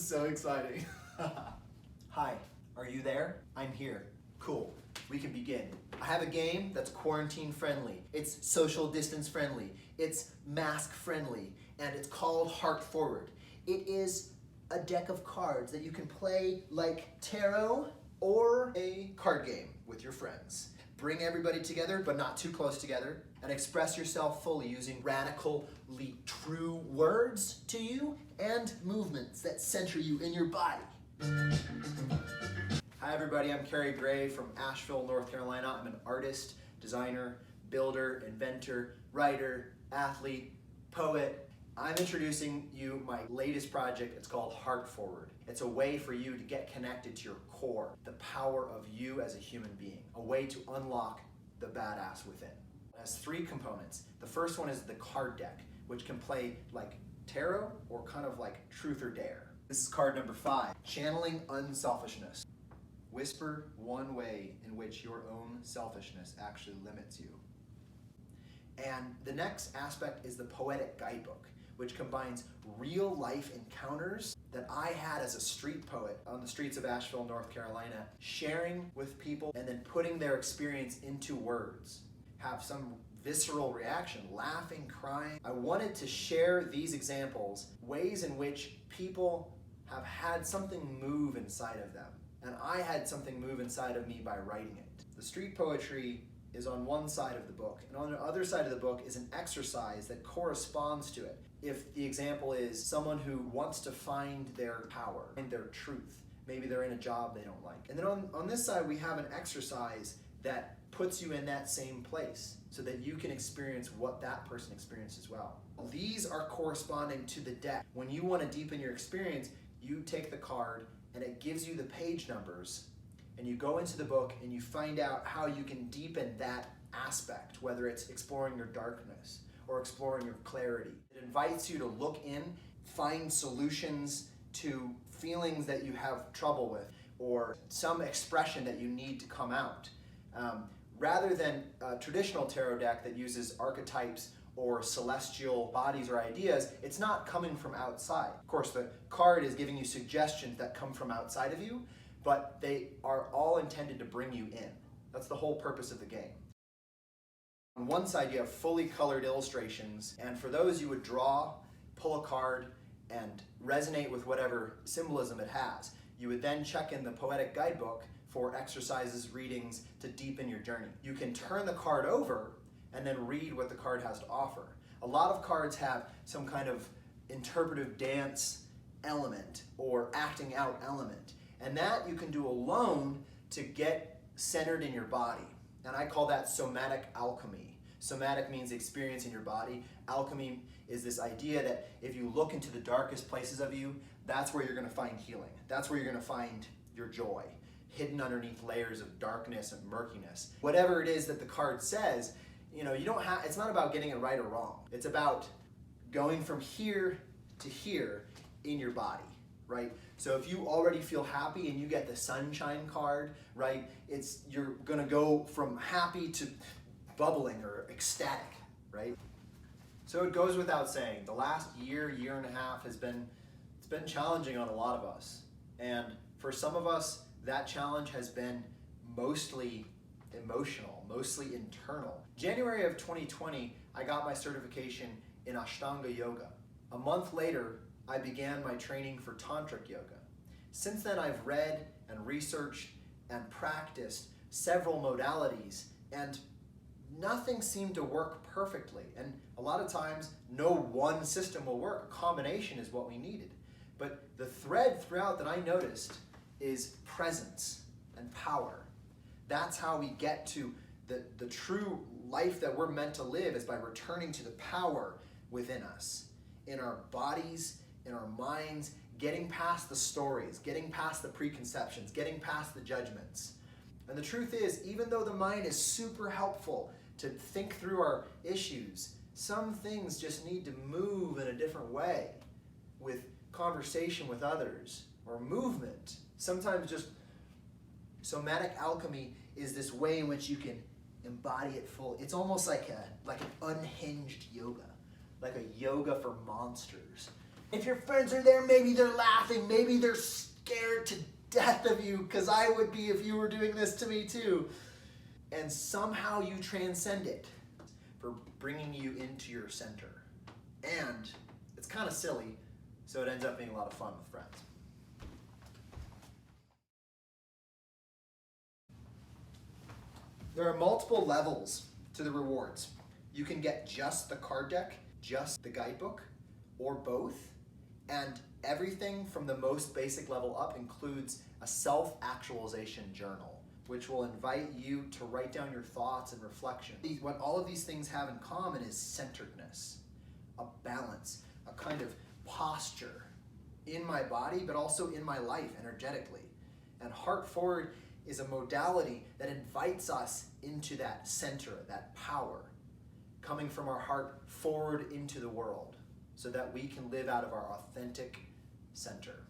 is so exciting. Hi, are you there? I'm here. Cool, we can begin. I have a game that's quarantine friendly, it's social distance friendly, it's mask friendly, and it's called Heart Forward. It is a deck of cards that you can play like tarot or a card game with your friends. Bring everybody together, but not too close together, and express yourself fully using radically true words to you and movements that center you in your body. Hi everybody, I'm Kerry Gray from Asheville, North Carolina. I'm an artist, designer, builder, inventor, writer, athlete, poet. I'm introducing you my latest project. It's called Heart Forward. It's a way for you to get connected to your core, the power of you as a human being, a way to unlock the badass within. It has three components. The first one is the card deck, which can play like tarot or kind of like truth or dare. This is card number 5, channeling unselfishness. Whisper one way in which your own selfishness actually limits you. And the next aspect is the Poetic Guidebook, which combines real life encounters that I had as a street poet on the streets of Asheville, North Carolina, sharing with people and then putting their experience into words. Have some visceral reaction, laughing, crying. I wanted to share these examples, ways in which people have had something move inside of them. And I had something move inside of me by writing it. The street poetry is on one side of the book, and on the other side of the book is an exercise that corresponds to it. If the example is someone who wants to find their power, find their truth, maybe they're in a job they don't like. And then on this side we have an exercise that puts you in that same place so that you can experience what that person experienced as well. These are corresponding to the deck. When you want to deepen your experience, you take the card and it gives you the page numbers, and you go into the book and you find out how you can deepen that aspect, whether it's exploring your darkness or exploring your clarity. It invites you to look in, find solutions to feelings that you have trouble with or some expression that you need to come out. Rather than a traditional tarot deck that uses archetypes or celestial bodies or ideas, it's not coming from outside. Of course, the card is giving you suggestions that come from outside of you, but they are all intended to bring you in. That's the whole purpose of the game. On one side, you have fully colored illustrations, and for those you would draw, pull a card, and resonate with whatever symbolism it has. You would then check in the Poetic Guidebook for exercises, readings to deepen your journey. You can turn the card over and then read what the card has to offer. A lot of cards have some kind of interpretive dance element or acting out element, and that you can do alone to get centered in your body. And I call that somatic alchemy. Somatic means experience in your body. Alchemy is this idea that if you look into the darkest places of you, that's where you're gonna find healing. That's where you're gonna find your joy, hidden underneath layers of darkness and murkiness. Whatever it is that the card says, you don't have, it's not about getting it right or wrong. It's about going from here to here in your body, right? So if you already feel happy and you get the sunshine card, right? You're gonna go from happy to bubbling or ecstatic, right? So it goes without saying, the last year and a half it's been challenging on a lot of us. And for some of us, that challenge has been mostly emotional, mostly internal. January of 2020, I got my certification in Ashtanga Yoga. A month later, I began my training for Tantric Yoga. Since then, I've read and researched and practiced several modalities, and nothing seemed to work perfectly. And a lot of times, no one system will work. A combination is what we needed. But the thread throughout that I noticed is presence and power. That's how we get to the true life that we're meant to live, is by returning to the power within us, in our bodies, in our minds, getting past the stories, getting past the preconceptions, getting past the judgments. And the truth is, even though the mind is super helpful to think through our issues, some things just need to move in a different way, with conversation with others or movement. Sometimes just somatic alchemy is this way in which you can embody it full. It's almost like an unhinged yoga, like a yoga for monsters. If your friends are there, maybe they're laughing, maybe they're scared to death of you, because I would be if you were doing this to me too. And somehow you transcend it for bringing you into your center. And it's kind of silly, so it ends up being a lot of fun with friends. There are multiple levels to the rewards. You can get just the card deck, just the guidebook, or both. And everything from the most basic level up includes a self-actualization journal, which will invite you to write down your thoughts and reflection. What all of these things have in common is centeredness, a balance, a kind of posture in my body, but also in my life energetically. And Heart Forward is a modality that invites us into that center, that power, coming from our heart forward into the world so that we can live out of our authentic center.